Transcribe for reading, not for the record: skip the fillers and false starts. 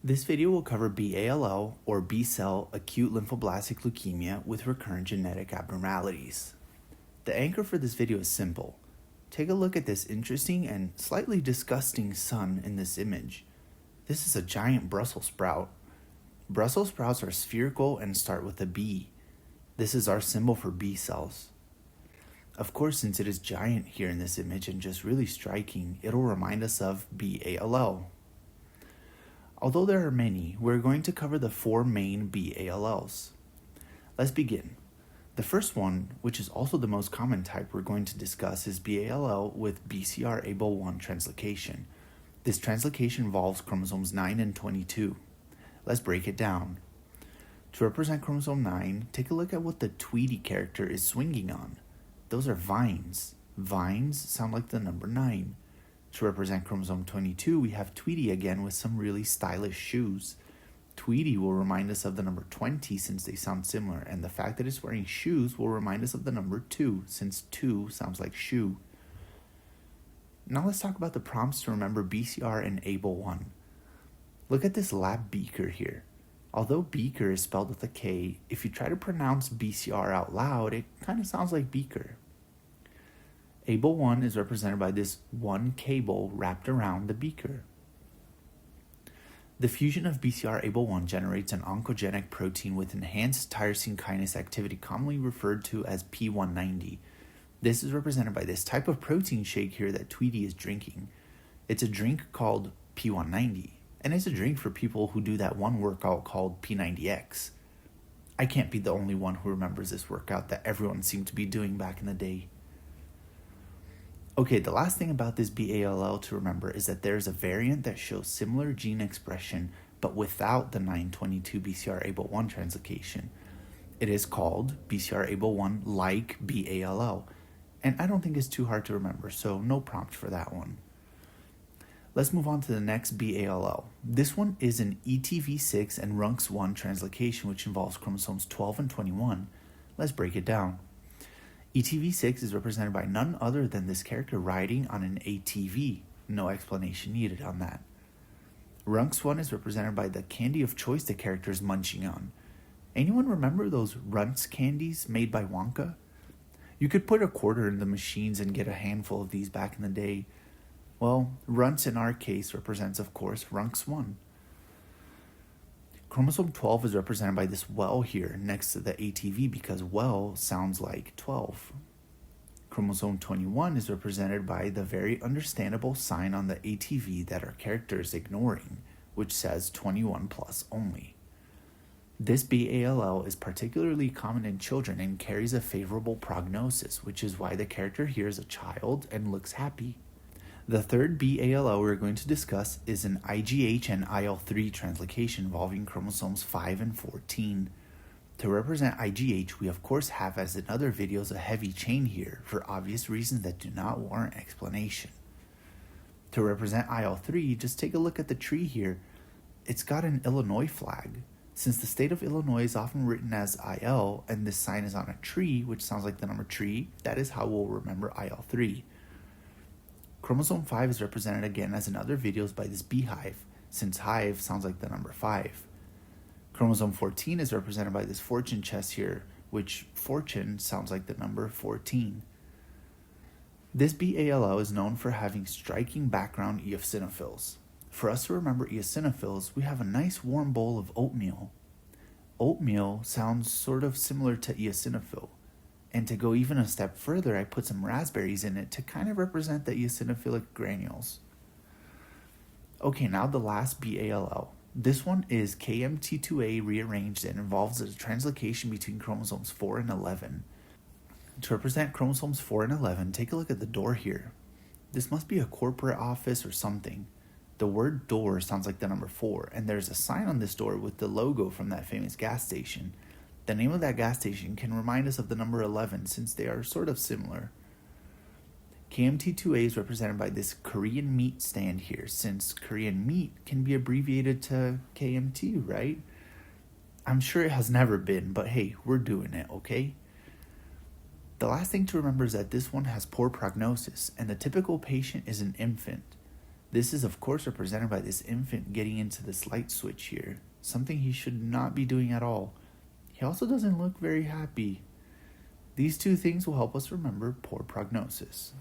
This video will cover BALL, or B-cell acute lymphoblastic leukemia with recurrent genetic abnormalities. The anchor for this video is simple. Take a look at this interesting and slightly disgusting sun in this image. This is a giant Brussels sprout. Brussels sprouts are spherical and start with a B. This is our symbol for B cells. Of course, since it is giant here in this image and just really striking, it'll remind us of BALL. Although there are many, we're going to cover the four main BALLs. Let's begin. The first one, which is also the most common type we're going to discuss, is BALL with BCR-ABL1 translocation. This translocation involves chromosomes 9 and 22. Let's break it down. To represent chromosome 9, take a look at what the Tweety character is swinging on. Those are vines. Vines sound like the number 9. To represent chromosome 22, we have Tweety again with some really stylish shoes. Tweety will remind us of the number 20 since they sound similar, and the fact that it's wearing shoes will remind us of the number 2 since 2 sounds like shoe. Now let's talk about the prompts to remember BCR and ABL1. Look at this lab beaker here. Although beaker is spelled with a K, if you try to pronounce BCR out loud, it kind of sounds like beaker. ABL1 is represented by this one cable wrapped around the beaker. The fusion of BCR-ABL1 generates an oncogenic protein with enhanced tyrosine kinase activity, commonly referred to as P190. This is represented by this type of protein shake here that Tweety is drinking. It's a drink called P190, and it's a drink for people who do that one workout called P90X. I can't be the only one who remembers this workout that everyone seemed to be doing back in the day. Okay, the last thing about this BALL to remember is that there's a variant that shows similar gene expression but without the 922 BCR-ABL1 translocation. It is called BCR-ABL1 like BALL, and I don't think it's too hard to remember, so no prompt for that one. Let's move on to the next BALL. This one is an ETV6 and RUNX1 translocation, which involves chromosomes 12 and 21. Let's break it down. ETV6 is represented by none other than this character riding on an ATV. No explanation needed on that. RUNX1 is represented by the candy of choice the character is munching on. Anyone remember those Runts candies made by Wonka? You could put a quarter in the machines and get a handful of these back in the day. Well, Runts in our case represents, of course, RUNX1. Chromosome 12 is represented by this well here next to the ATV because well sounds like 12. Chromosome 21 is represented by the very understandable sign on the ATV that our character is ignoring, which says 21 plus only. This BALL is particularly common in children and carries a favorable prognosis, which is why the character here is a child and looks happy. The third BALL we're going to discuss is an IGH and IL-3 translocation involving chromosomes 5 and 14. To represent IGH, we of course have, as in other videos, a heavy chain here for obvious reasons that do not warrant explanation. To represent IL-3, just take a look at the tree here. It's got an Illinois flag. Since the state of Illinois is often written as IL, and this sign is on a tree, which sounds like the number tree, that is how we'll remember IL-3. Chromosome 5 is represented again as in other videos by this beehive, since hive sounds like the number 5. Chromosome 14 is represented by this fortune chest here, which fortune sounds like the number 14. This BALL is known for having striking background eosinophils. For us to remember eosinophils, we have a nice warm bowl of oatmeal. Oatmeal sounds sort of similar to eosinophil. And to go even a step further, I put some raspberries in it to kind of represent the eosinophilic granules. Okay, now the last BALL. This one is KMT2A rearranged and involves a translocation between chromosomes 4 and 11. To represent chromosomes 4 and 11, take a look at the door here. This must be a corporate office or something. The word door sounds like the number 4, and there's a sign on this door with the logo from that famous gas station. The name of that gas station can remind us of the number 11 since they are sort of similar. KMT2A is represented by this Korean meat stand here, since Korean meat can be abbreviated to KMT, right? I'm sure it has never been, but hey, we're doing it, okay? The last thing to remember is that this one has poor prognosis, and the typical patient is an infant. This is, of course, represented by this infant getting into this light switch here, something he should not be doing at all. He also doesn't look very happy. These two things will help us remember poor prognosis.